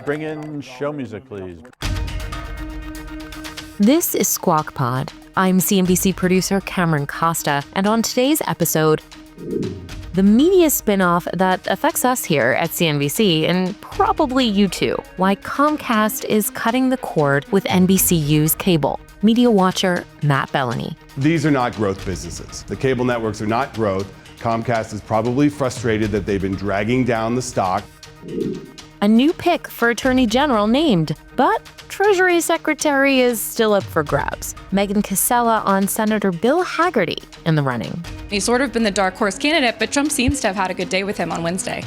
Bring in show music, please. This is Squawk Pod. I'm CNBC producer Cameron Costa, and on today's episode, the media spinoff that affects us here at CNBC, and probably you too, why Comcast is cutting the cord with NBCU's cable. Media watcher Matt Belloni. These are not growth businesses. The cable networks are not growth. Comcast is probably frustrated that they've been dragging down the stock. A new pick for Attorney General named, but Treasury Secretary is still up for grabs. Megan Casella on Senator Bill Hagerty in the running. He's sort of been the dark horse candidate, but Trump seems to have had a good day with him on Wednesday.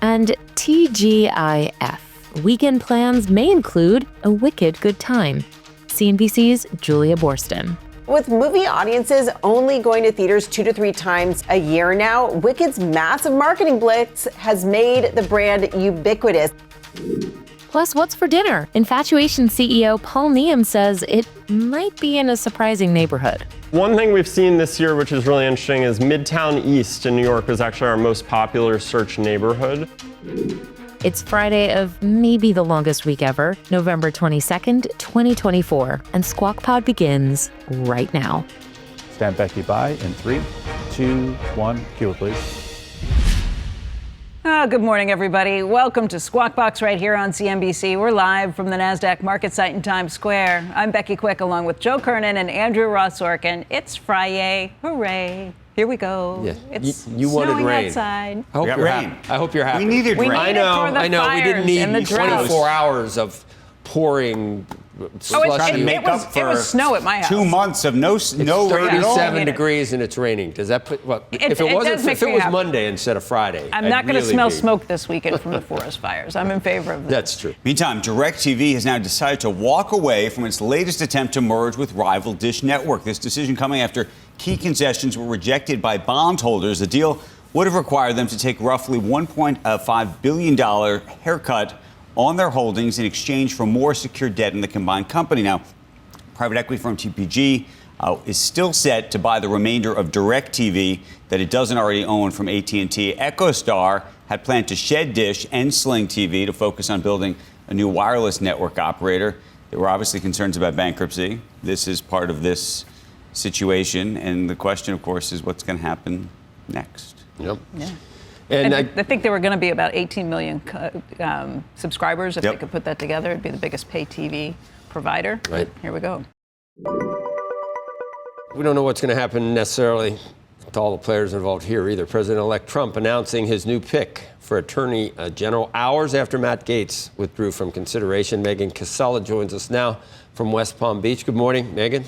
And TGIF. Weekend plans may include a wicked good time. CNBC's Julia Boorstin. With movie audiences only going to theaters 2 to 3 times a year now, Wicked's massive marketing blitz has made the brand ubiquitous. Plus, what's for dinner? Infatuation CEO Paul Needham says it might be in a surprising neighborhood. One thing we've seen this year, which is really interesting, is Midtown East in New York is actually our most popular search neighborhood. It's Friday of maybe the longest week ever, November 22nd, 2024, and Squawk Pod begins right now. Stand Becky by in 3, 2, 1. Cue it, please. Good morning, everybody. Welcome to Squawk Box right here on CNBC. We're live from the NASDAQ market site in Times Square. I'm Becky Quick along with Joe Kernen and Andrew Ross Sorkin. It's Friday. Hooray. Here we go. Yeah. It's you wanted snowing rain. outside. I hope got you're rain. happy. I hope you're happy. We needed rain. I know. We didn't need 24 hours of pouring slushy. Make up it for was snow at my house. 2 months of no rain at all. 37 degrees and it's raining. Does that put, well, if it was Monday instead of Friday, I'm not going to smell smoke this weekend from the forest fires. I'm in favor of that. That's true. Meantime, DirectTV has now decided to walk away from its latest attempt to merge with rival Dish Network. This decision coming after key concessions were rejected by bondholders. The deal would have required them to take roughly $1.5 billion haircut on their holdings in exchange for more secured debt in the combined company. Now, private equity firm TPG is still set to buy the remainder of DirectTV that it doesn't already own from AT&T. EchoStar had planned to shed Dish and Sling TV to focus on building a new wireless network operator. There were obviously concerns about bankruptcy. This is part of this situation, and the question, of course, is what's going to happen next. Yep. Yeah. And I think there were going to be about 18 million subscribers. If Yep. they could put that together, it'd be the biggest pay TV provider. Right. Here we go. we don't know what's going to happen necessarily to all the players involved here either. President-elect Trump announcing his new pick for Attorney General hours after Matt Gaetz withdrew from consideration. Megan Casella joins us now from West Palm Beach. Good morning, Megan.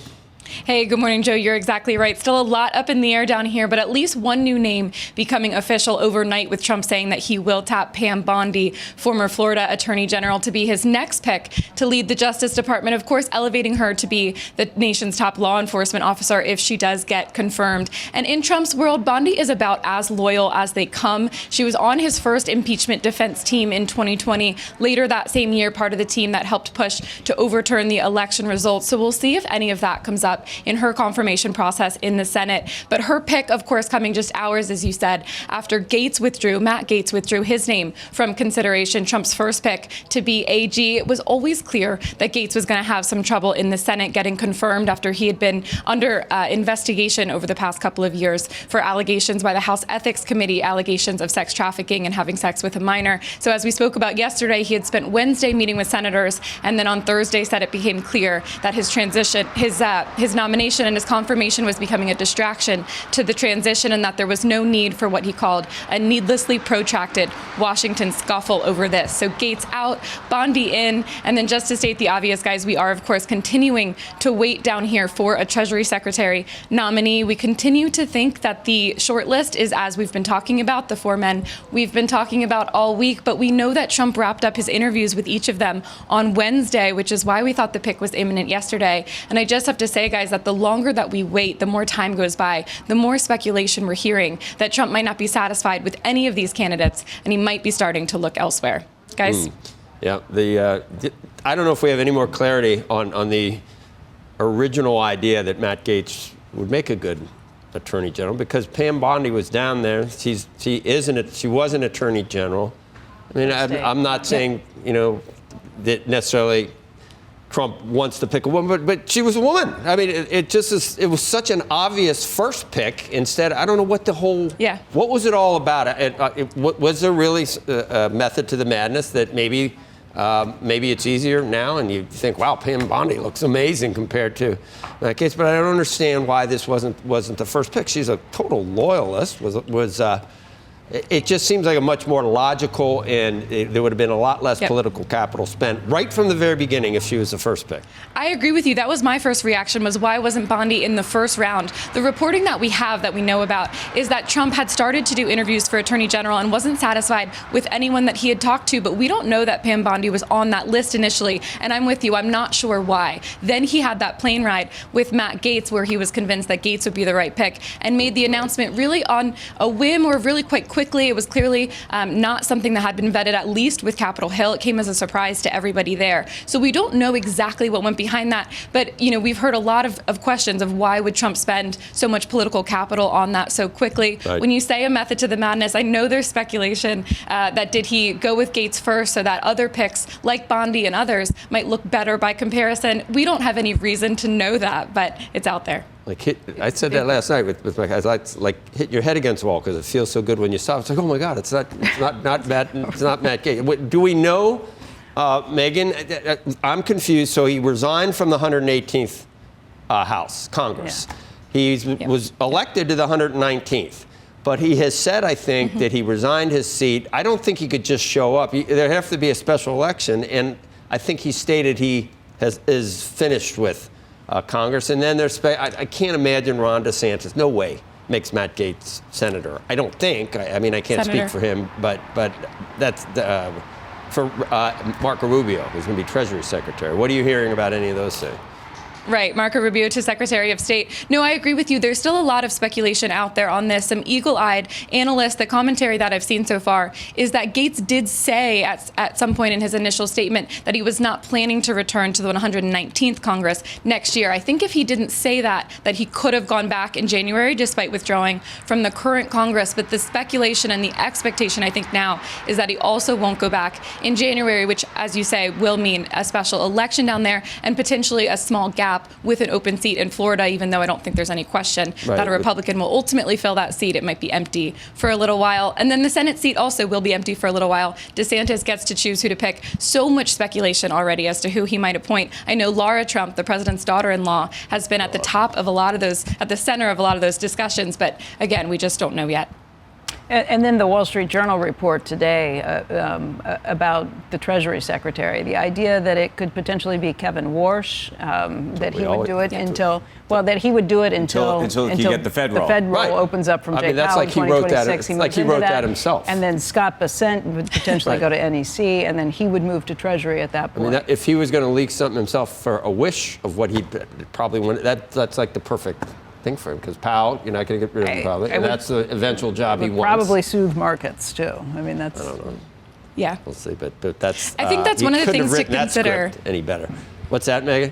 Hey, good morning, Joe. You're exactly right. Still a lot up in the air down here, but at least one new name becoming official overnight, with Trump saying that he will tap Pam Bondi, former Florida Attorney General, to be his next pick to lead the Justice Department, of course, elevating her to be the nation's top law enforcement officer if she does get confirmed. And in Trump's world, Bondi is about as loyal as they come. She was on his first impeachment defense team in 2020. Later that same year, part of the team that helped push to overturn the election results. So we'll see if any of that comes up in her confirmation process in the Senate. But her pick, of course, coming just hours, as you said, after Matt Gaetz withdrew his name from consideration, Trump's first pick to be AG. It was always clear that Gaetz was going to have some trouble in the Senate getting confirmed after he had been under investigation over the past couple of years for allegations by the House Ethics Committee, allegations of sex trafficking and having sex with a minor. So as we spoke about yesterday, he had spent Wednesday meeting with senators, and then on Thursday said it became clear that his nomination and his confirmation was becoming a distraction to the transition, and that there was no need for what he called a needlessly protracted Washington scuffle over this. So Gaetz out, Bondi in, and then just to state the obvious, guys, we are, of course, continuing to wait down here for a Treasury Secretary nominee. We continue to think that the shortlist is, as we've been talking about, the 4 men we've been talking about all week, but we know that Trump wrapped up his interviews with each of them on Wednesday, which is why we thought the pick was imminent yesterday. And I just have to say, guys, that the longer that we wait, the more time goes by, the more speculation we're hearing that Trump might not be satisfied with any of these candidates, and he might be starting to look elsewhere. Guys? Yeah, I don't know if we have any more clarity on the original idea that Matt Gaetz would make a good Attorney General, because Pam Bondi was down there. She was an Attorney General. I mean, I'm not saying, that necessarily Trump wants to pick a woman, but she was a woman. I mean, it was such an obvious first pick. Instead, I don't know what what was it all about? Was there really a method to the madness that maybe it's easier now, and you think, wow, Pam Bondi looks amazing compared to that case, but I don't understand why this wasn't the first pick. She's a total loyalist. It just seems like a much more logical, and there would have been a lot less political capital spent right from the very beginning if she was the first pick. I agree with you. That was my first reaction, was why wasn't Bondi in the first round? The reporting that we have, that we know about, is that Trump had started to do interviews for Attorney General and wasn't satisfied with anyone that he had talked to, but we don't know that Pam Bondi was on that list initially, and I'm with you. I'm not sure why. Then he had that plane ride with Matt Gaetz where he was convinced that Gaetz would be the right pick and made the announcement really on a whim or really quite quickly. It was clearly not something that had been vetted, at least with Capitol Hill. It came as a surprise to everybody there. So we don't know exactly what went behind that. But, we've heard a lot of questions of why would Trump spend so much political capital on that so quickly. Right. When you say a method to the madness, I know there's speculation that did he go with Gaetz first so that other picks like Bondi and others might look better by comparison. We don't have any reason to know that, but it's out there. I said that last night with my guys. Like hit your head against the wall because it feels so good when you stop. It's like, oh my God, it's not Matt Gaetz. Do we know, Megan? I'm confused. So he resigned from the 118th House, Congress. Yeah. He was elected to the 119th. But he has said, I think, that he resigned his seat. I don't think he could just show up. There'd have to be a special election. And I think he stated he is finished with Congress. And then I can't imagine Ron DeSantis, no way, makes Matt Gaetz senator. I don't think. I mean, I can't speak for him, but that's for Marco Rubio, who's going to be Treasury Secretary. What are you hearing about any of those things? Right, Marco Rubio to Secretary of State. No, I agree with you. There's still a lot of speculation out there on this. Some eagle-eyed analysts, the commentary that I've seen so far is that Gaetz did say at some point in his initial statement that he was not planning to return to the 119th Congress next year. I think if he didn't say that he could have gone back in January despite withdrawing from the current Congress. But the speculation and the expectation, I think now, is that he also won't go back in January, which, as you say, will mean a special election down there and potentially a small gap with an open seat in Florida, even though I don't think there's any question that a Republican will ultimately fill that seat. It might be empty for a little while. And then the Senate seat also will be empty for a little while. DeSantis gets to choose who to pick. So much speculation already as to who he might appoint. I know Laura Trump, the president's daughter-in-law, has been at the top of a lot of those, at the center of a lot of those discussions. But again, we just don't know yet. And then the Wall Street Journal report today about the Treasury Secretary, the idea that it could potentially be Kevin Warsh, that he would do it until you get the Fed roll. The Fed roll opens up from Jay Powell in 2026. He wrote that himself. And then Scott Bessent would potentially go to NEC, and then he would move to Treasury at that point. I mean, if he was going to leak something himself for a wish of what he probably wanted, that's like the perfect thing for him, because Powell, you're not going to get rid of him probably, and that's the eventual job he wants. Probably soothe markets too. I mean, that's. I don't know. Yeah. We'll see, but that's. I think that's one of the things to consider. Any better? What's that, Megan?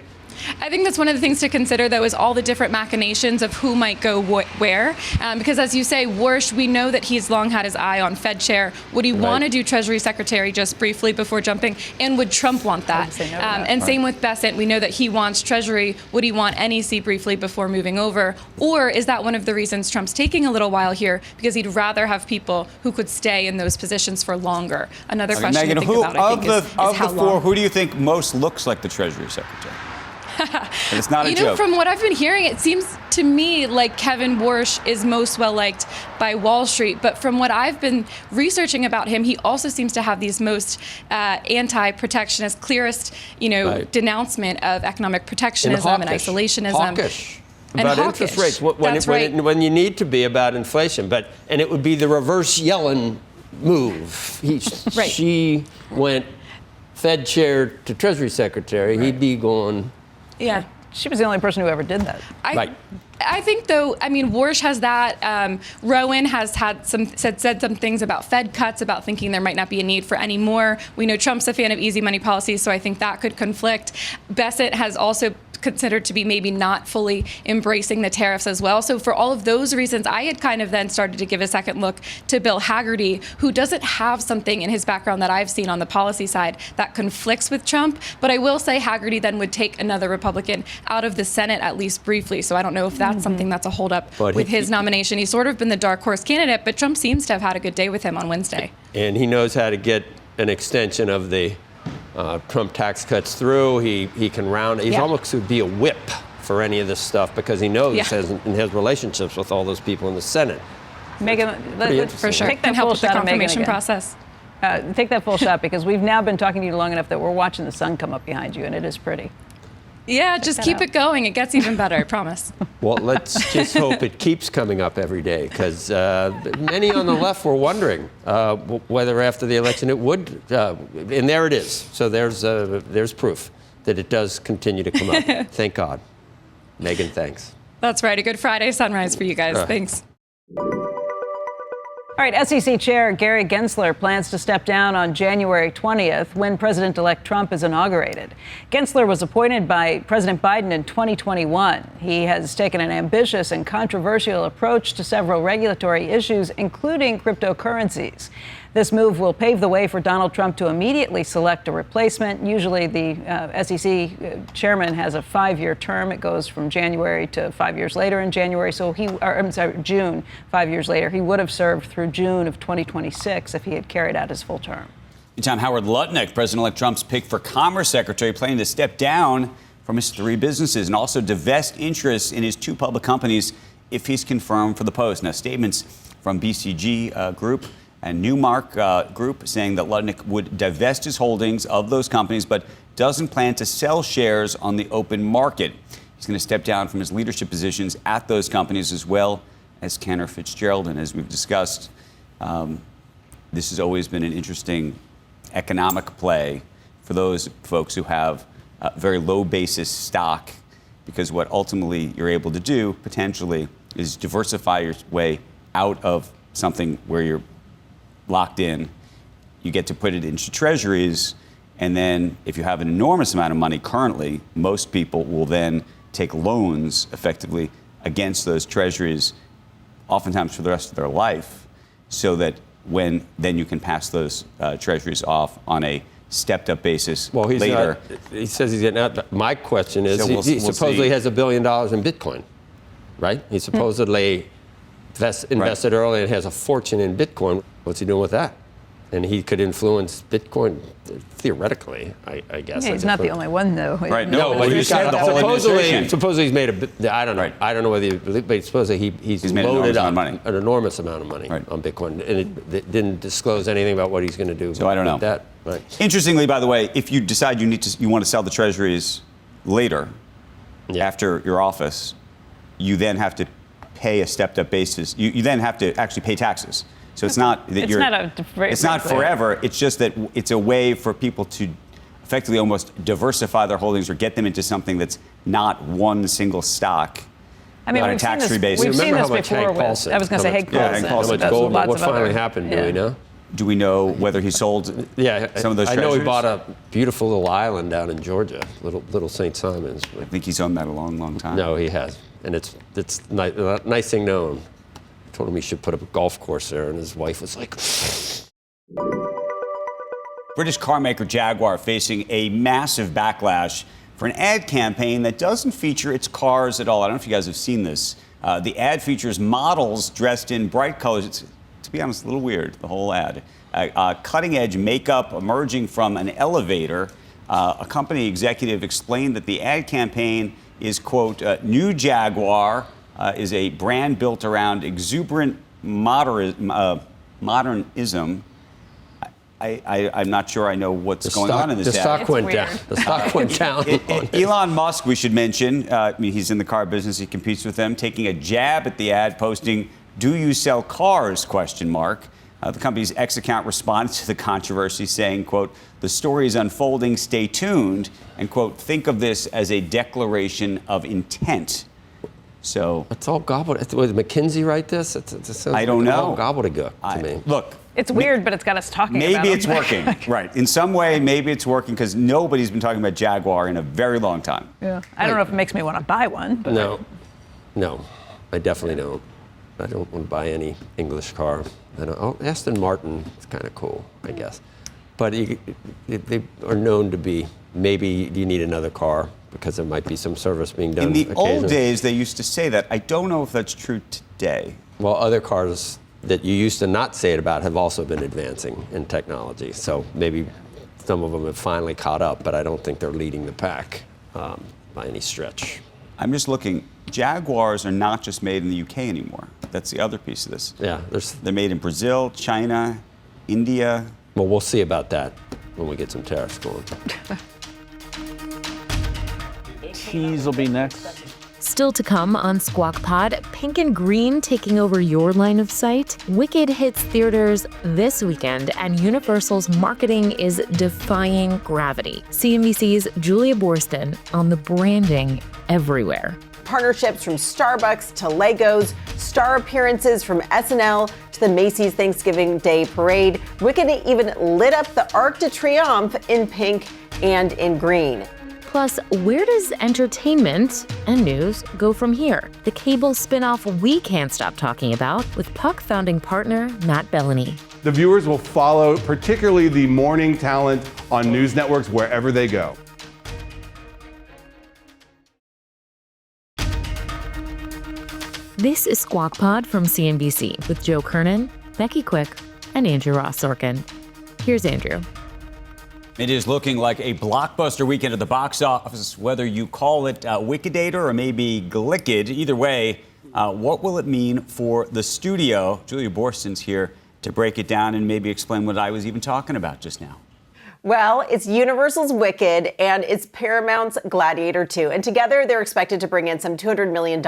I think that's one of the things to consider, though, is all the different machinations of who might go where. Because as you say, Warsh, we know that he's long had his eye on Fed chair. Would he want to do Treasury Secretary just briefly before jumping? And would Trump want that? Same with Bessent. We know that he wants Treasury. Would he want NEC briefly before moving over? Or is that one of the reasons Trump's taking a little while here? Because he'd rather have people who could stay in those positions for longer. Another question Megan, to think about, I think, is of how the long. four, who do you think most looks like the Treasury Secretary? And it's not a joke. From what I've been hearing, it seems to me like Kevin Warsh is most well-liked by Wall Street. But from what I've been researching about him, he also seems to have these most anti-protectionist, clearest, denouncement of economic protectionism and isolationism. Hawkish. About interest rates, when you need to be about inflation. And it would be the reverse Yellen move. She went Fed chair to Treasury Secretary. He'd be going... Yeah, she was the only person who ever did that. I think, though, Warsh has that. Rowan has said some things about Fed cuts, about thinking there might not be a need for any more. We know Trump's a fan of easy money policies, so I think that could conflict. Bessent has also considered to be maybe not fully embracing the tariffs as well. So for all of those reasons, I had kind of then started to give a second look to Bill Hagerty, who doesn't have something in his background that I've seen on the policy side that conflicts with Trump. But I will say Hagerty then would take another Republican out of the Senate, at least briefly. So I don't know if that's something that's a holdup with his nomination. He's sort of been the dark horse candidate, but Trump seems to have had a good day with him on Wednesday. And he knows how to get an extension of the Trump tax cuts through. He can round. He's almost would be a whip for any of this stuff because he knows and has relationships with all those people in the Senate. Megan, for sure. Take that and help full with the shot of Megan confirmation again. process. Take that full shot because we've now been talking to you long enough that we're watching the sun come up behind you, and it is pretty. Yeah, just keep it going. It gets even better, I promise. Well, let's just hope it keeps coming up every day because many on the left were wondering whether after the election it would. And there it is. So there's proof that it does continue to come up. Thank God. Megan, thanks. That's right. A good Friday sunrise for you guys. Thanks. All right, SEC Chair Gary Gensler plans to step down on January 20th when President-elect Trump is inaugurated. Gensler was appointed by President Biden in 2021. He has taken an ambitious and controversial approach to several regulatory issues, including cryptocurrencies. This move will pave the way for Donald Trump to immediately select a replacement. Usually the SEC chairman has a 5-year term. It goes from January to 5 years later in January. So June, 5 years later. He would have served through June of 2026 if he had carried out his full term. Meantime, Howard Lutnick, President-elect Trump's pick for Commerce Secretary, planning to step down from his 3 businesses and also divest interests in his 2 public companies if he's confirmed for the post. Now, statements from BCG Group and Newmark Group saying that Lutnick would divest his holdings of those companies, but doesn't plan to sell shares on the open market. He's going to step down from his leadership positions at those companies as well as Cantor Fitzgerald. And as we've discussed, this has always been an interesting economic play for those folks who have very low basis stock, because what ultimately you're able to do potentially is diversify your way out of something where you're locked in. You get to put it into treasuries, and then if you have an enormous amount of money currently, most people will then take loans effectively against those treasuries, oftentimes for the rest of their life, so that then you can pass those treasuries off on a stepped-up basis later. He says he's getting out. My question is, So he supposedly has $1 billion in Bitcoin, right? He supposedly invested early and has a fortune in Bitcoin. What's he doing with that? And he could influence Bitcoin theoretically, I guess. Yeah, he's not the only one, though. Right. No, but he's got the whole administration. Supposedly he's made I don't know. Right. I don't know whether but supposedly he's made loaded up an enormous amount of money on Bitcoin, and it didn't disclose anything about what he's going to do. So I don't know. That. Right. Interestingly, by the way, if you decide you want to sell the treasuries later, after your office, you then have to pay a stepped-up basis. You then have to actually pay taxes. So it's not that it's not forever. It's just that it's a way for people to effectively almost diversify their holdings or get them into something that's not one single stock. I mean, on a tax-free basis. We've seen Remember this how much before. Hank Paulson, I was going to say Hank Paulson. How much gold? What finally happened? Do we know? Do we know whether he sold some of those treasuries? I know he bought a beautiful little island down in Georgia, little St. Simons. I think he's owned that a long, long time. No, he has, and it's a nice thing known. I told him he should put up a golf course there, and his wife was like. British car maker Jaguar facing a massive backlash for an ad campaign that doesn't feature its cars at all. I don't know if you guys have seen this. The ad features models dressed in bright colors. It's, to be honest, a little weird, the whole ad. Cutting-edge makeup emerging from an elevator. A company executive explained that the ad campaign is, quote, new Jaguar is a brand built around exuberant modernism. I'm not sure I know what's going on in this ad. The stock went down. The stock went down. Elon Musk, we should mention, I mean, he's in the car business. He competes with them, taking a jab at the ad, posting, "Do you sell cars?" ? The company's X account responded to the controversy, saying, quote, "The story is unfolding. Stay tuned." And, quote, "Think of this as a declaration of intent." So it's all gobbledygook. Did McKinsey write this? I don't know. All gobbledygook to me. Look, It's weird, but it's got us talking about Maybe them. it's working. Right. In some way, maybe it's working because nobody's been talking about Jaguar in a very long time. Yeah. I don't know if it makes me want to buy one. But No, I definitely don't. I don't want to buy any English car. Aston Martin is kind of cool, I guess. But they are known to be, maybe you need another car because there might be some service being done. In the occasionally. old days, they used to say that. I don't know if that's true today. Well, other cars that you used to not say it about have also been advancing in technology. So maybe some of them have finally caught up, but I don't think they're leading the pack by any stretch. I'm just looking. Jaguars are not just made in the UK anymore. That's the other piece of this. Yeah, they're made in Brazil, China, India. Well, we'll see about that when we get some tariffs going. Cheese will be next. Still to come on Squawk Pod, Pink and Green taking over your line of sight. Wicked hits theaters this weekend, and Universal's marketing is defying gravity. CNBC's Julia Boorstin on the branding everywhere. Partnerships from Starbucks to Legos, star appearances from SNL to the Macy's Thanksgiving Day Parade. Wicked even lit up the Arc de Triomphe in pink and in green. Plus, where does entertainment and news go from here? The cable spinoff we can't stop talking about with Puck founding partner Matt Belloni. The viewers will follow particularly the morning talent on news networks wherever they go. This is Squawk Pod from CNBC with Joe Kernen, Becky Quick, and Andrew Ross Sorkin. Here's Andrew. It is looking like a blockbuster weekend at the box office, whether you call it Wicked-ator or maybe Glicked. Either way, what will it mean for the studio? Julia Boorstin's here to break it down and maybe explain what I was even talking about just now. Well, it's Universal's Wicked and it's Paramount's Gladiator II. And together, they're expected to bring in some $200 million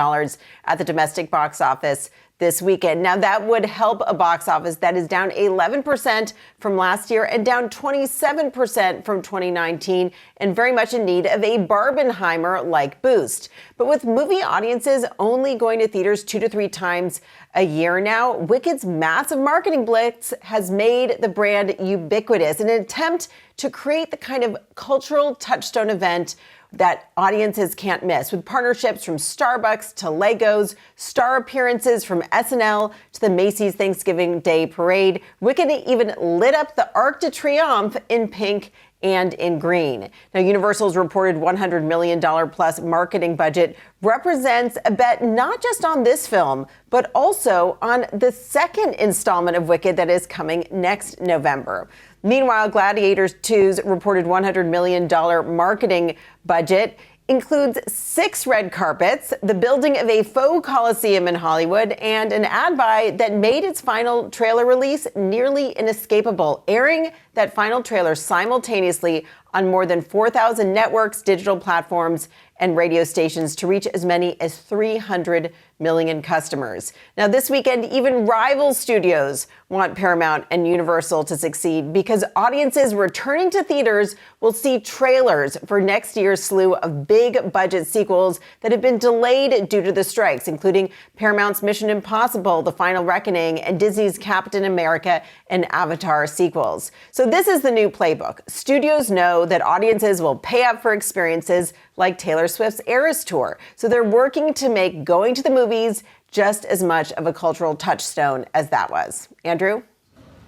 at the domestic box office this weekend. Now, that would help a box office that is down 11% from last year and down 27% from 2019, and very much in need of a Barbenheimer-like boost. But with movie audiences only going to theaters 2 to 3 times a year now, Wicked's massive marketing blitz has made the brand ubiquitous in an attempt to create the kind of cultural touchstone event that audiences can't miss, with partnerships from Starbucks to Legos, star appearances from SNL to the Macy's Thanksgiving Day Parade. Wicked even lit up the Arc de Triomphe in pink and in green. Now, Universal's reported $100 million plus marketing budget represents a bet not just on this film, but also on the second installment of Wicked that is coming next November. Meanwhile, Gladiator II's reported $100 million marketing budget includes 6 red carpets, the building of a faux Coliseum in Hollywood, and an ad buy that made its final trailer release nearly inescapable, airing that final trailer simultaneously on more than 4,000 networks, digital platforms, and radio stations to reach as many as 300 million customers. Now, this weekend, even rival studios want Paramount and Universal to succeed because audiences returning to theaters will see trailers for next year's slew of big budget sequels that have been delayed due to the strikes, including Paramount's Mission Impossible, The Final Reckoning, and Disney's Captain America and Avatar sequels. So this is the new playbook. Studios know that audiences will pay up for experiences like Taylor Swift's Eras Tour. So they're working to make going to the movies just as much of a cultural touchstone as that was. Andrew?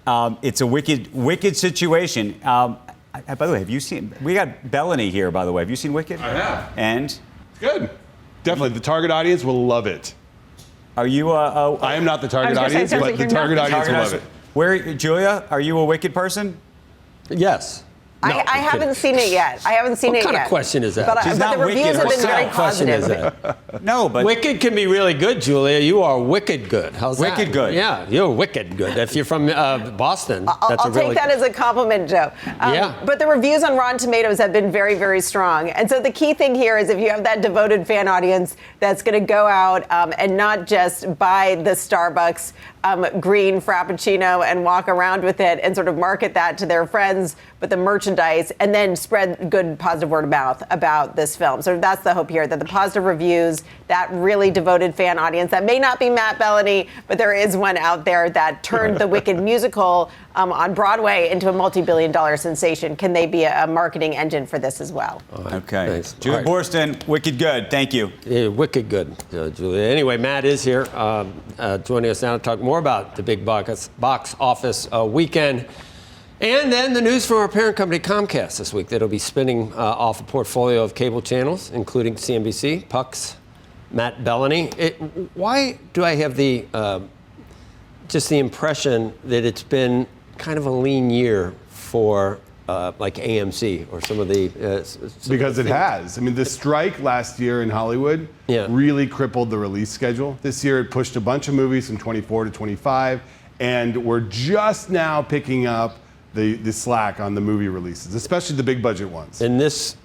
It's a wicked situation. By the way, have you seen, we got Belloni here, by the way. Have you seen Wicked? I have. And? It's good. Definitely. The target audience will love it. Are you I am not the target audience, but the target audience will love it. Julia, are you a Wicked person? Yes. I haven't seen it yet. What kind of question is that? But the reviews have been very positive. No, but Wicked can be really good, Julia. You are wicked good. How's that? Wicked good. Yeah, you're wicked good. If you're from Boston, I'll take that as a compliment, Joe. Yeah. But the reviews on Rotten Tomatoes have been very, very strong. And so the key thing here is if you have that devoted fan audience that's going to go out and not just buy the Starbucks green Frappuccino and walk around with it and sort of market that to their friends with the merchandise and then spread good positive word of mouth about this film. So that's the hope here, that the positive reviews, that really devoted fan audience that may not be Matt Belloni, but there is one out there that turned the Wicked musical on Broadway into a multi-billion-dollar sensation. Can they be a marketing engine for this as well? Okay. Thanks. Julia Boorstin, Wicked good. Thank you. Yeah, wicked good, Julia. Anyway, Matt is here, joining us now to talk more about the big box office weekend. And then the news from our parent company, Comcast, this week, that'll be spinning off a portfolio of cable channels, including CNBC, Puck's Matt Belloni. Why do I have the just the impression that it's been kind of a lean year for like AMC or some of the... Because it has. I mean, the strike last year in Hollywood really crippled the release schedule. This year it pushed a bunch of movies from 24 to 25, and we're just now picking up the slack on the movie releases, especially the big budget ones. And this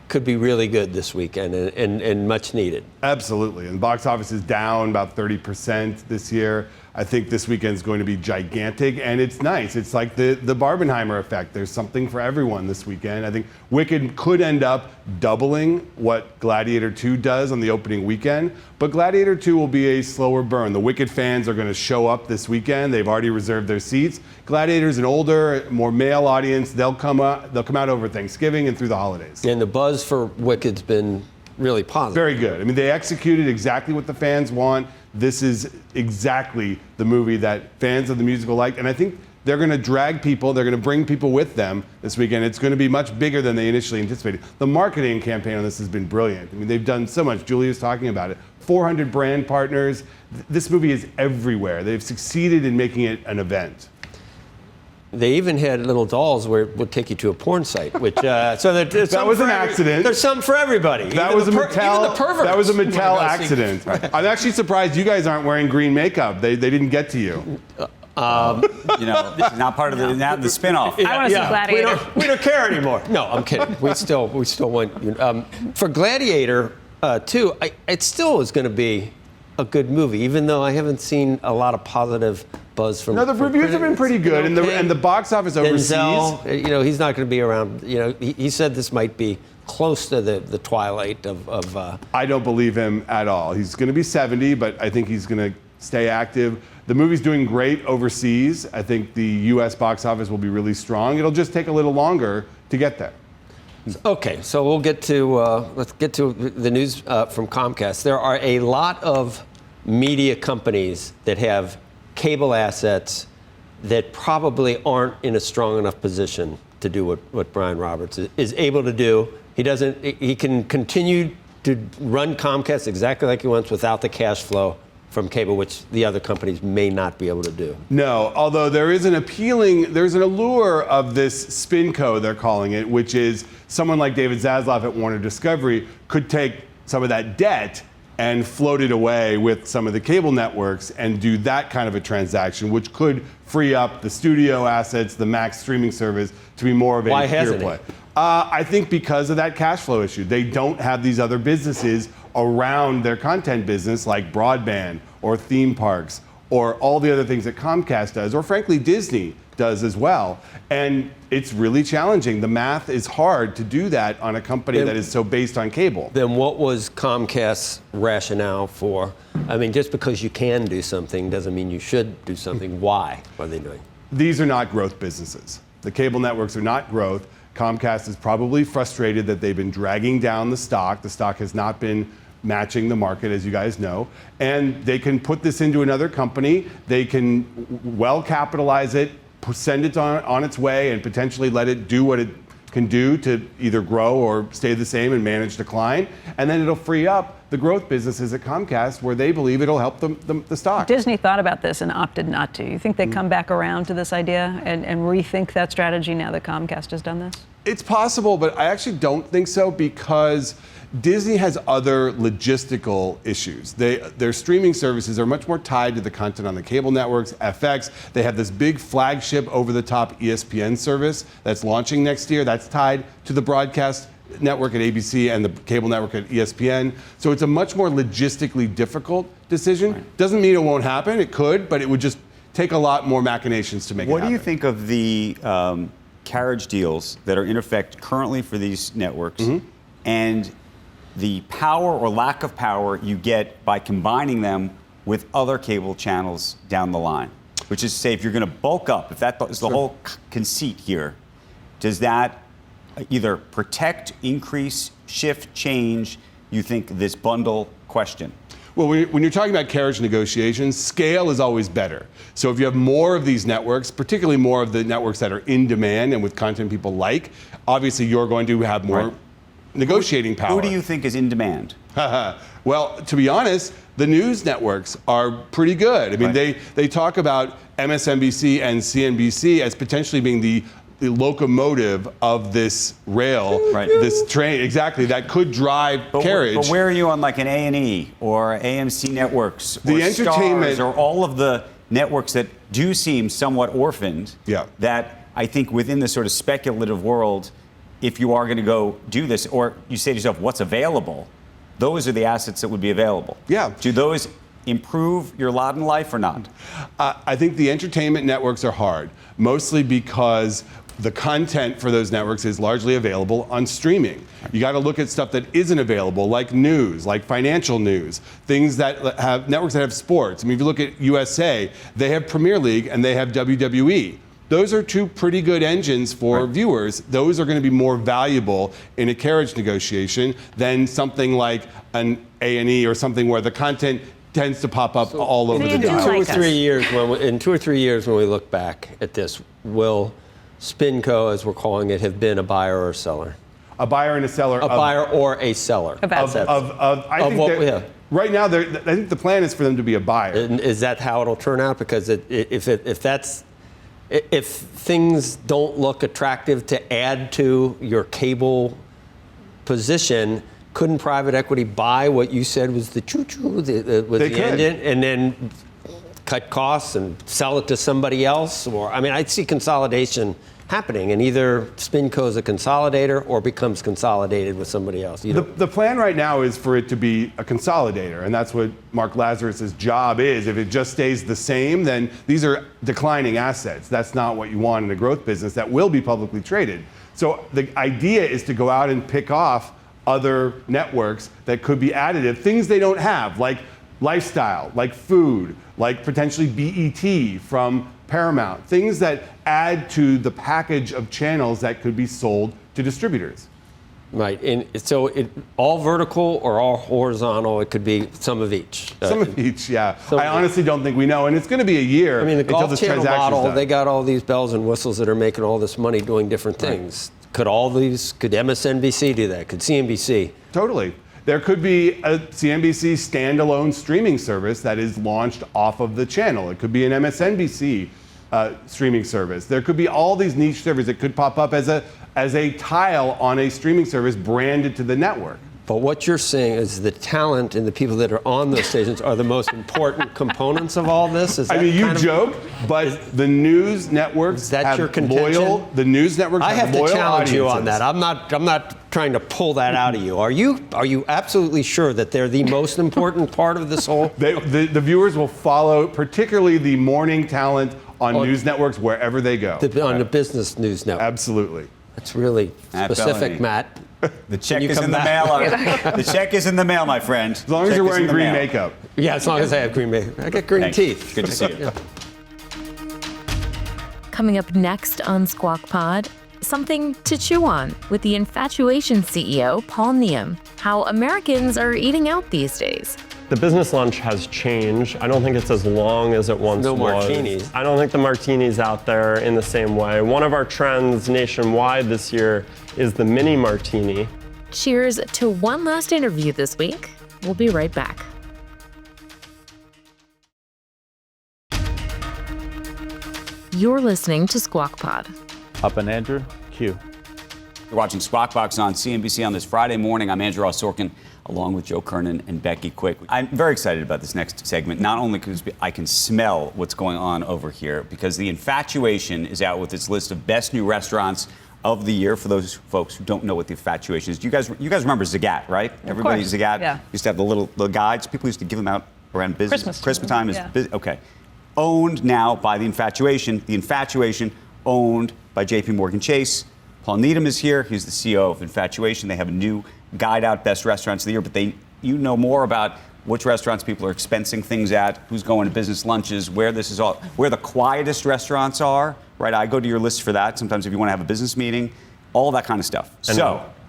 could be really good this weekend and much needed. Absolutely. And the box office is down about 30% this year. I think this weekend is going to be gigantic, and it's nice. It's like the Barbenheimer effect. There's something for everyone this weekend. I think Wicked could end up doubling what Gladiator II does on the opening weekend, but Gladiator II will be a slower burn. The Wicked fans are going to show up this weekend. They've already reserved their seats. Gladiator's an older, more male audience. They'll come out over Thanksgiving and through the holidays. And the buzz for Wicked's been really positive. Very good. I mean, they executed exactly what the fans want. This is exactly the movie that fans of the musical like, and I think they're going to drag people, they're going to bring people with them this weekend. It's going to be much bigger than they initially anticipated. The marketing campaign on this has been brilliant. I mean, they've done so much. Julia's talking about it. 400 brand partners. This movie is everywhere. They've succeeded in making it an event. They even had little dolls where it would take you to a porn site, which so that was an accident. There's something for everybody. That was a Mattel. That was a Mattel accident. I'm actually surprised you guys aren't wearing green makeup. They didn't get to you. This is not part of the spinoff. I want to see Gladiator. We don't care anymore. No, I'm kidding. We still want you. For Gladiator 2, it still is going to be a good movie, even though I haven't seen a lot of positive buzz from. No, the reviews have been pretty good, and the box office overseas. Denzel, he's not going to be around. He said this might be close to the twilight of. I don't believe him at all. He's going to be 70, but I think he's going to stay active. The movie's doing great overseas. I think the U.S. box office will be really strong. It'll just take a little longer to get there. Okay, so we'll get to let's get to the news from Comcast. There are a lot of media companies that have cable assets that probably aren't in a strong enough position to do what Brian Roberts is able to do. He can continue to run Comcast exactly like he wants without the cash flow from cable, which the other companies may not be able to do. No, although there's an allure of this SpinCo, they're calling it, which is someone like David Zaslav at Warner Discovery could take some of that debt and float it away with some of the cable networks and do that kind of a transaction, which could free up the studio assets, the Max streaming service, to be more of a pure play. I think because of that cash flow issue. They don't have these other businesses around their content business like broadband or theme parks or all the other things that Comcast does, or frankly Disney does as well. And it's really challenging. The math is hard to do that on a company that is so based on cable. Then what was Comcast's rationale for? I mean, just because you can do something doesn't mean you should do something. Why are they doing? These are not growth businesses. The cable networks are not growth. Comcast is probably frustrated that they've been dragging down the stock. The stock has not been matching the market, as you guys know. And they can put this into another company. They can well capitalize it, send it on its way, and potentially let it do what it can do to either grow or stay the same and manage decline. And then it'll free up the growth businesses at Comcast where they believe it'll help the stock. Disney thought about this and opted not to. You think they come back around to this idea and rethink that strategy now that Comcast has done this? It's possible, but I actually don't think so, because Disney has other logistical issues. Their streaming services are much more tied to the content on the cable networks, FX. They have this big flagship over-the-top ESPN service that's launching next year. That's tied to the broadcast network at ABC and the cable network at ESPN. So it's a much more logistically difficult decision. Right. Doesn't mean it won't happen. It could, but it would just take a lot more machinations to make it What happen. do you think of the carriage deals that are in effect currently for these networks and the power or lack of power you get by combining them with other cable channels down the line? Which is to say, if you're going to bulk up, if that is the whole conceit here, does that either protect, increase, shift, change, you think, this bundle question? Well, when you're talking about carriage negotiations, scale is always better. So if you have more of these networks, particularly more of the networks that are in demand and with content people like, obviously you're going to have more negotiating power. Who do you think is in demand? Well, to be honest, the news networks are pretty good. I mean, they talk about MSNBC and CNBC as potentially being the locomotive of this rail, this train, exactly, that could drive carriage. But where are you on like an A&E or AMC networks or The entertainment Stars or all of the networks that do seem somewhat orphaned? That I think within the sort of speculative world, if you are going to go do this, or you say to yourself, what's available? Those are the assets that would be available. Yeah. Do those improve your lot in life or not? I think the entertainment networks are hard, mostly because the content for those networks is largely available on streaming. You got to look at stuff that isn't available, like news, like financial news, things that have networks that have sports. I mean, if you look at USA, they have Premier League and they have WWE. Those are two pretty good engines for viewers. Those are going to be more valuable in a carriage negotiation than something like an A&E or something where the content tends to pop up all over the dial. In 2 or 3 years, when we look back at this, will SpinCo, as we're calling it, have been a buyer or a seller? A buyer and a seller. A buyer or a seller of assets. I think what we have. Right now, I think the plan is for them to be a buyer. Is that how it'll turn out? Because if things don't look attractive to add to your cable position, couldn't private equity buy what you said was the choo-choo, engine, and then cut costs and sell it to somebody else? Or I mean, I see consolidation happening, and either SpinCo is a consolidator or becomes consolidated with somebody else. The plan right now is for it to be a consolidator, and that's what Mark Lazarus's job is. If it just stays the same, then these are declining assets. That's not what you want in a growth business that will be publicly traded. So the idea is to go out and pick off other networks that could be additive, things they don't have, like lifestyle, like food, like potentially BET from Paramount, things that add to the package of channels that could be sold to distributors. Right, and so all vertical or all horizontal, it could be some of each. Some of each, yeah. I honestly don't think we know, and it's going to be a year. I mean, the until Golf this Channel transaction's model, done. they got all these bells and whistles that are making all this money doing different things. Could MSNBC do that? Could CNBC? Totally. There could be a CNBC standalone streaming service that is launched off of the channel. It could be an MSNBC streaming service. There could be all these niche services that could pop up as a tile on a streaming service branded to the network. But what you're saying is the talent and the people that are on those stations are the most important components of all this? I mean, you joke, but the news networks have your contention? loyal. The news networks I have loyal to challenge you on audiences. that. I'm not trying to pull that out of you. Are you absolutely sure that they're the most important part of this whole? The viewers will follow, particularly the morning talent on news networks wherever they go. On the business news network. Absolutely. That's really Matt specific, Belloni. Matt. The check is in the mail. The check is in the mail, my friend. As long as you're wearing green makeup. Yeah, as long as I have green makeup. I get green Thank you. teeth. Good to see you. Coming up next on Squawk Pod, something to chew on with the Infatuation CEO, Paul Needham. How Americans are eating out these days. The business lunch has changed. I don't think it's as long as it once was. No martinis. I don't think the martini's out there in the same way. One of our trends nationwide this year is the mini martini. Cheers to one last interview this week. We'll be right back. You're listening to Squawk Pod. Up and Andrew, Q. You're watching Squawk Box on CNBC on this Friday morning. I'm Andrew Ross Sorkin, along with Joe Kernen and Becky Quick. I'm very excited about this next segment, not only because I can smell what's going on over here, because the Infatuation is out with its list of best new restaurants of the year. For those folks who don't know what the Infatuation is, you guys remember Zagat, right? Everybody Zagat used to have the little guides. People used to give them out around business. Christmas time is yeah. okay. owned now by the Infatuation. The Infatuation owned by J.P. Morgan Chase. Paul Needham is here. He's the CEO of Infatuation. They have a new guide out, Best Restaurants of the Year, but you know more about which restaurants people are expensing things at, who's going to business lunches, where the quietest restaurants are, right? I go to your list for that. Sometimes if you want to have a business meeting, all that kind of stuff.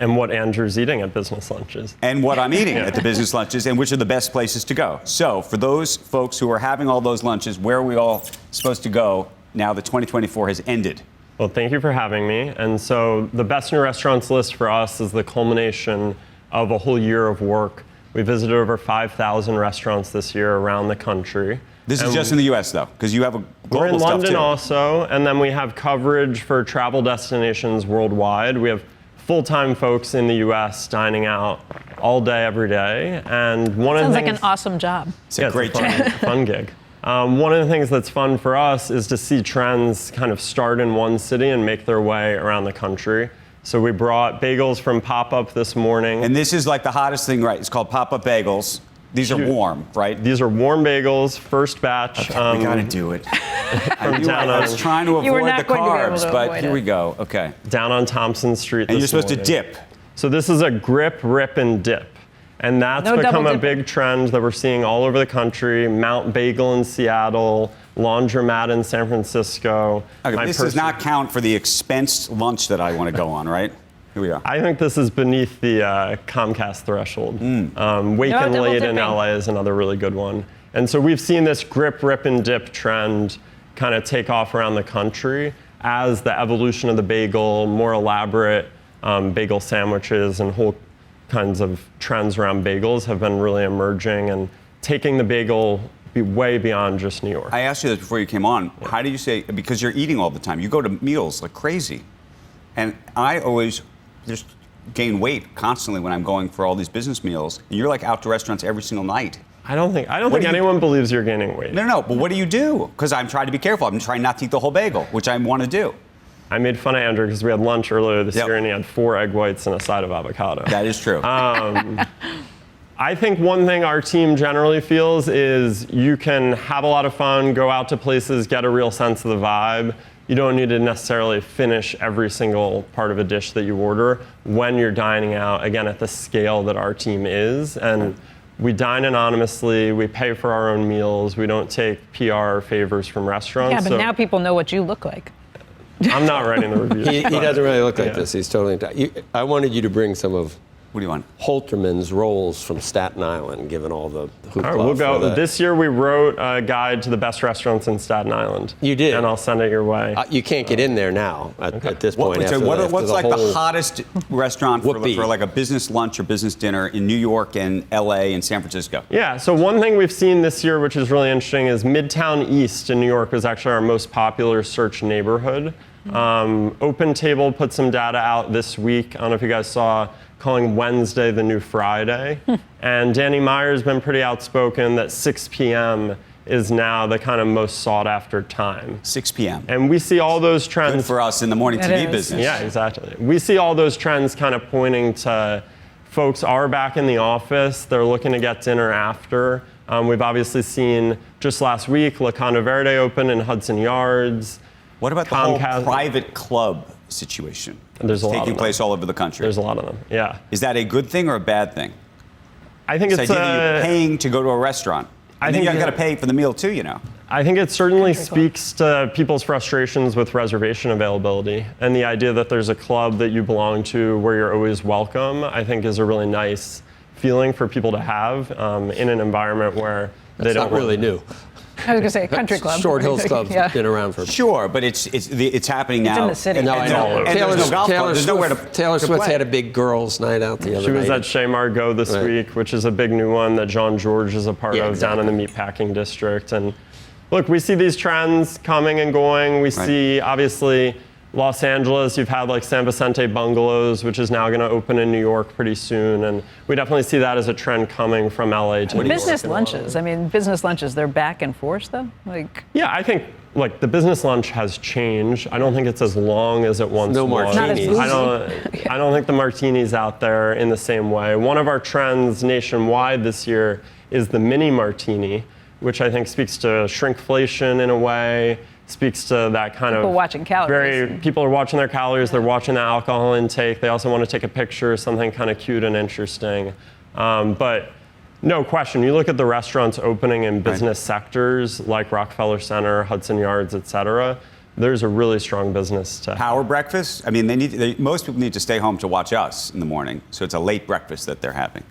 And what Andrew's eating at business lunches. And what I'm eating at the business lunches, and which are the best places to go. So for those folks who are having all those lunches, where are we all supposed to go now that 2024 has ended? Well, thank you for having me. And so the Best New Restaurants list for us is the culmination of a whole year of work. We visited over 5,000 restaurants this year around the country. This is just in the U.S., though, because you have a global We're in stuff London too. also, and then we have coverage for travel destinations worldwide. We have full-time folks in the U.S. dining out all day, every day. And one of the Sounds like things, an awesome job. It's a great job. fun gig. One of the things that's fun for us is to see trends kind of start in one city and make their way around the country. So we brought bagels from Pop-Up this morning. And this is like the hottest thing, right? It's called Pop-Up Bagels. These are warm, right? These are warm bagels, first batch. Okay, we got to do it. I was trying to You were avoid not the going to be able carbs, to but avoid here it. we go. Okay. Down on Thompson Street. And you're this supposed morning. to dip. So this is a grip, rip, and dip. And that's No become double a dipping. big trend that we're seeing all over the country. Mount Bagel in Seattle, Laundromat in San Francisco. Okay, this does not count for the expensed lunch that I want to go on, right? Here we are. I think this is beneath the Comcast threshold. Wake No and double Late in dipping. LA is another really good one. And so we've seen this grip, rip, and dip trend kind of take off around the country as the evolution of the bagel, more elaborate bagel sandwiches and whole kinds of trends around bagels have been really emerging and taking the bagel way beyond just New York. I asked you this before you came on. How do you say, because you're eating all the time, you go to meals like crazy. And I always just gain weight constantly when I'm going for all these business meals. And you're like out to restaurants every single night. I don't think anyone believes you're gaining weight. No, but what do you do? Because I'm trying to be careful. I'm trying not to eat the whole bagel, which I want to do. I made fun of Andrew because we had lunch earlier this Yep. year and he had 4 egg whites and a side of avocado. That is true. I think one thing our team generally feels is you can have a lot of fun, go out to places, get a real sense of the vibe. You don't need to necessarily finish every single part of a dish that you order when you're dining out, again, at the scale that our team is. And we dine anonymously, we pay for our own meals, we don't take PR favors from restaurants. Yeah, but so now people know what you look like. I'm not writing the reviews. He doesn't really look like Yeah. this. He's totally. I wanted you to bring some of What do you want? Holterman's rolls from Staten Island, given all the hoopla. All right, we'll for go. the- This year we wrote a guide to the best restaurants in Staten Island. You did? And I'll send it your way. You can't get in there now at this point. after What's the like whole- the hottest restaurant for Whoopee. like a business lunch or business dinner in New York and LA and San Francisco? Yeah, so one thing we've seen this year, which is really interesting, is Midtown East in New York was actually our most popular search neighborhood. Open Table put some data out this week. I don't know if you guys saw, calling Wednesday the new Friday. And Danny Meyer's been pretty outspoken that 6 p.m. is now the kind of most sought after time. 6 p.m. And we see all those trends. Good for us in the morning That TV is. business. Yeah, exactly. We see all those trends kind of pointing to folks are back in the office. They're looking to get dinner after. We've obviously seen just last week, La Conda Verde open in Hudson Yards. What about the Comcast- whole private club situation? There's a lot taking of them. place all over the country. There's a lot of them. Yeah. Is that a good thing or a bad thing? I think This it's idea that you're paying to go to a restaurant. I And then think you got to that- pay for the meal too, you know. I think it certainly speaks to people's frustrations with reservation availability, and the idea that there's a club that you belong to where you're always welcome, I think is a really nice feeling for people to have in an environment where they It's don't not really new. I was going to say a country club. Short Hills Club's Yeah. been around for. Sure, but it's happening now. in the city. No, And I there- know. and there's no golf club. There's nowhere to Taylor to Swift play. had a big girls' night out the other She was night. at Chez Margot this Right. week, which is a big new one that John George is a part Yeah, of down in the meatpacking district. And look, we see these trends coming and going. We see, obviously, Los Angeles, you've had like San Vicente Bungalows, which is now going to open in New York pretty soon. And we definitely see that as a trend coming from LA to New York. Business in a lot of lunches. I mean, business lunches, they're back and forth, though? Like, Yeah, I think like the business lunch has changed. I don't think it's as long as it once No was. martinis. Not as I don't think the martini's out there in the same way. One of our trends nationwide this year is the mini martini, which I think speaks to shrinkflation in a way, speaks to that kind People of watching calories. people are watching their calories, they're watching the alcohol intake, they also want to take a picture, something kind of cute and interesting. But no question, you look at the restaurants opening in business sectors like Rockefeller Center, Hudson Yards, et cetera, there's a really strong business to Power breakfast? I mean, most people need to stay home to watch us in the morning, so it's a late breakfast that they're having.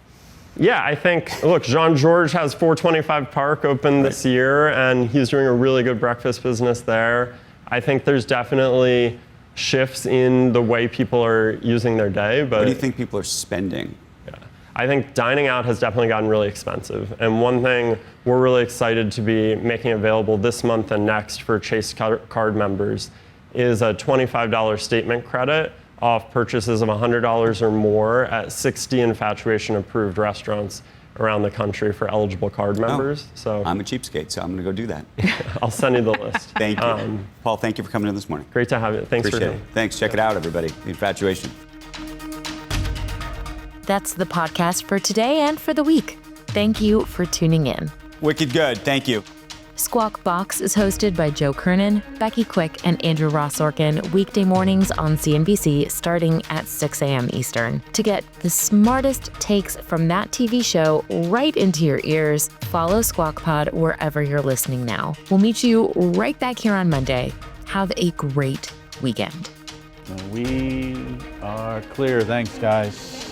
Yeah, I think, look, Jean-Georges has 425 Park open this year, and he's doing a really good breakfast business there. I think there's definitely shifts in the way people are using their day. But what do you think people are spending? I think dining out has definitely gotten really expensive. And one thing we're really excited to be making available this month and next for Chase card members is a $25 statement credit off purchases of $100 or more at 60 Infatuation approved restaurants around the country for eligible card members. So I'm a cheapskate, so I'm going to go do that. I'll send you the list. Thank you. Paul, thank you for coming in this morning. Great to have you. Thanks Appreciate for it. Thanks. Check it out, everybody. The Infatuation. That's the podcast for today and for the week. Thank you for tuning in. Wicked good. Thank you. Squawk Box is hosted by Joe Kernen, Becky Quick, and Andrew Ross Sorkin weekday mornings on CNBC starting at 6 a.m. Eastern. To get the smartest takes from that TV show right into your ears, follow Squawk Pod wherever you're listening now. We'll meet you right back here on Monday. Have a great weekend. We are clear. Thanks, guys.